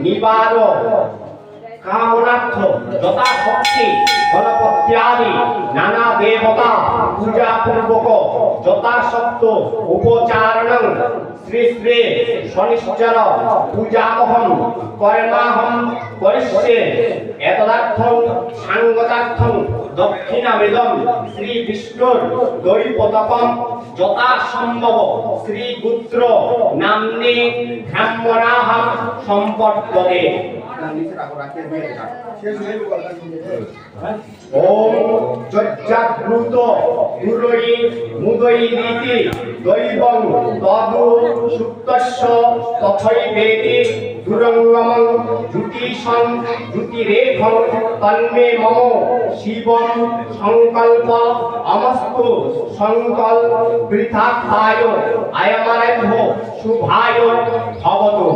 নিবাদ কামনার্থ যথাশক্তি গণপত্যাদি নানা দেবতা পূজা পূর্বক যথাশক্ত উপচারণং শ্রী শ্রী শনিশ্চর পূজামহম কর্মাহম করিষ্যে এতদার্থং সাঙ্গতার্থং দক্ষিণামিদং শ্রী বিষ্ণুর দৈপতকম যথাসম্ভব শ্রী পুত্র নাম্নী ব্রাহ্মণাহম সম্পর্কতে। ওম যজ্জাগ্রুত দুরয়ি মুদয়ীতি দৈবং তদু সুপ্তস্য তথৈবেতি দুরঙ্গমং জ্যোতিষং জ্যোতিরেখং তন্মে মম শিবং সংকল্প অমস্তু সংকল্প বৃথাক্ষায় আয়মারভ্য শুভায় ভবতু।